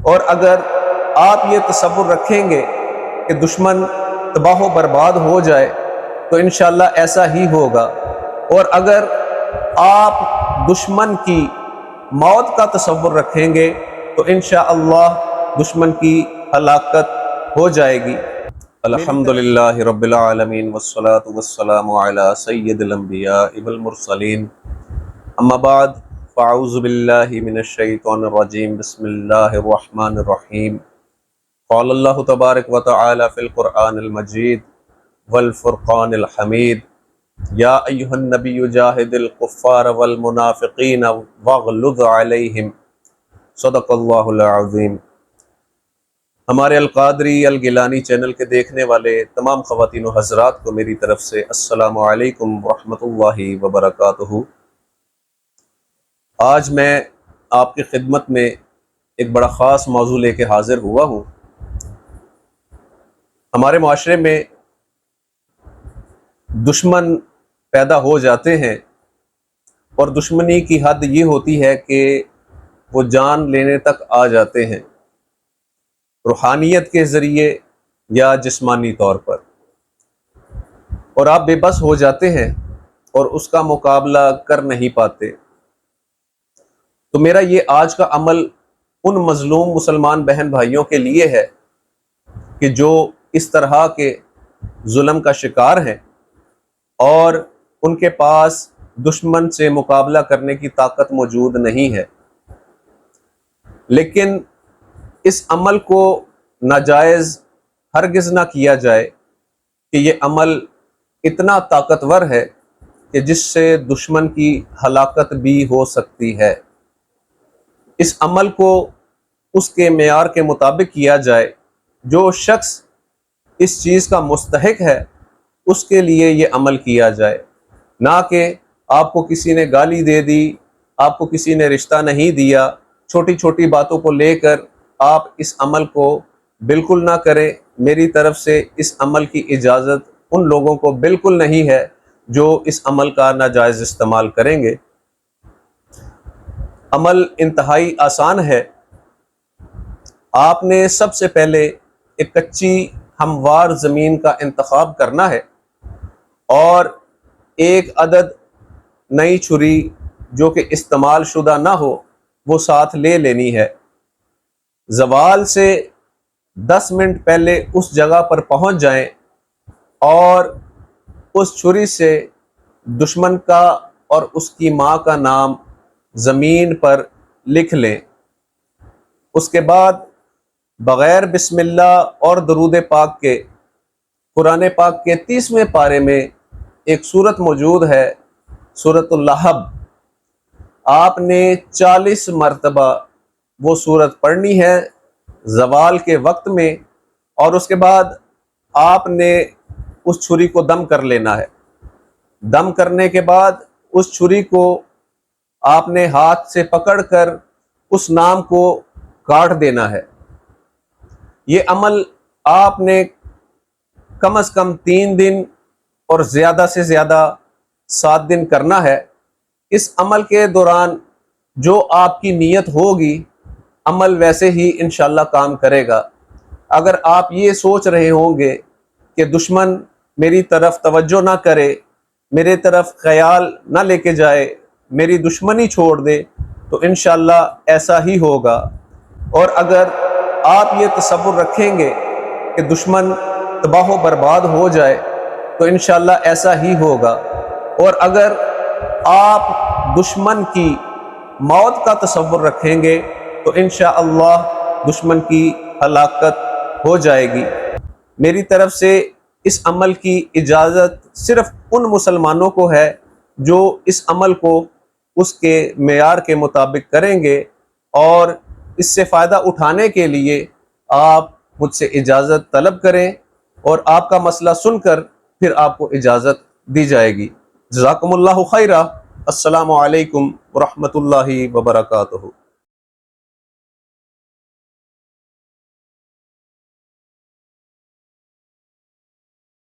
اور اگر آپ یہ تصور رکھیں گے کہ دشمن تباہ و برباد ہو جائے تو انشاءاللہ ایسا ہی ہوگا، اور اگر آپ دشمن کی موت کا تصور رکھیں گے تو انشاءاللہ دشمن کی ہلاکت ہو جائے گی۔ الحمدللہ رب العالمین والصلاة والسلام علی سید الانبیاء والمرسلین، اما بعد فاعوذ باللہ من الشیطان الرجیم، بسم اللہ الرحمن الرحیم۔ قال اللہ تبارک و تعالی فی القرآن المجید والفرقان الحمید، یا ایہا النبی جاہد الکفار والمنافقین واغلظ علیہم، صدق اللہ العظیم۔ ہمارے القادری الگیلانی چینل کے دیکھنے والے تمام خواتین و حضرات کو میری طرف سے السلام علیکم ورحمۃ اللہ وبرکاتہ۔ آج میں آپ کی خدمت میں ایک بڑا خاص موضوع لے کے حاضر ہوا ہوں۔ ہمارے معاشرے میں دشمن پیدا ہو جاتے ہیں، اور دشمنی کی حد یہ ہوتی ہے کہ وہ جان لینے تک آ جاتے ہیں، روحانیت کے ذریعے یا جسمانی طور پر، اور آپ بے بس ہو جاتے ہیں اور اس کا مقابلہ کر نہیں پاتے۔ تو میرا یہ آج کا عمل ان مظلوم مسلمان بہن بھائیوں کے لیے ہے کہ جو اس طرح کے ظلم کا شکار ہیں اور ان کے پاس دشمن سے مقابلہ کرنے کی طاقت موجود نہیں ہے، لیکن اس عمل کو ناجائز ہرگز نہ کیا جائے کہ یہ عمل اتنا طاقتور ہے کہ جس سے دشمن کی ہلاکت بھی ہو سکتی ہے۔ اس عمل کو اس کے معیار کے مطابق کیا جائے، جو شخص اس چیز کا مستحق ہے اس کے لیے یہ عمل کیا جائے، نہ کہ آپ کو کسی نے گالی دے دی، آپ کو کسی نے رشتہ نہیں دیا، چھوٹی چھوٹی باتوں کو لے کر آپ اس عمل کو بالکل نہ کریں۔ میری طرف سے اس عمل کی اجازت ان لوگوں کو بالکل نہیں ہے جو اس عمل کا ناجائز استعمال کریں گے۔ عمل انتہائی آسان ہے۔ آپ نے سب سے پہلے ایک کچی ہموار زمین کا انتخاب کرنا ہے، اور ایک عدد نئی چھری جو کہ استعمال شدہ نہ ہو وہ ساتھ لے لینی ہے۔ زوال سے 10 منٹ پہلے اس جگہ پر پہنچ جائیں اور اس چھری سے دشمن کا اور اس کی ماں کا نام زمین پر لکھ لیں۔ اس کے بعد بغیر بسم اللہ اور درود پاک کے قرآن پاک کے 30ویں پارے میں ایک سورت موجود ہے، سورۃ اللہب۔ آپ نے 40 مرتبہ وہ سورت پڑھنی ہے زوال کے وقت میں، اور اس کے بعد آپ نے اس چھری کو دم کر لینا ہے۔ دم کرنے کے بعد اس چھری کو آپ نے ہاتھ سے پکڑ کر اس نام کو کاٹ دینا ہے۔ یہ عمل آپ نے کم از کم 3 دن اور زیادہ سے زیادہ 7 دن کرنا ہے۔ اس عمل کے دوران جو آپ کی نیت ہوگی عمل ویسے ہی انشاءاللہ کام کرے گا۔ اگر آپ یہ سوچ رہے ہوں گے کہ دشمن میری طرف توجہ نہ کرے، میرے طرف خیال نہ لے کے جائے، میری دشمنی چھوڑ دے، تو انشاءاللہ ایسا ہی ہوگا۔ اور اگر آپ یہ تصور رکھیں گے کہ دشمن تباہ و برباد ہو جائے تو انشاءاللہ ایسا ہی ہوگا، اور اگر آپ دشمن کی موت کا تصور رکھیں گے تو انشاءاللہ دشمن کی ہلاکت ہو جائے گی۔ میری طرف سے اس عمل کی اجازت صرف ان مسلمانوں کو ہے جو اس عمل کو اس کے معیار کے مطابق کریں گے، اور اس سے فائدہ اٹھانے کے لیے آپ مجھ سے اجازت طلب کریں، اور آپ کا مسئلہ سن کر پھر آپ کو اجازت دی جائے گی۔ جزاکم اللہ خیرہ۔ السلام علیکم ورحمۃ اللہ وبرکاتہ۔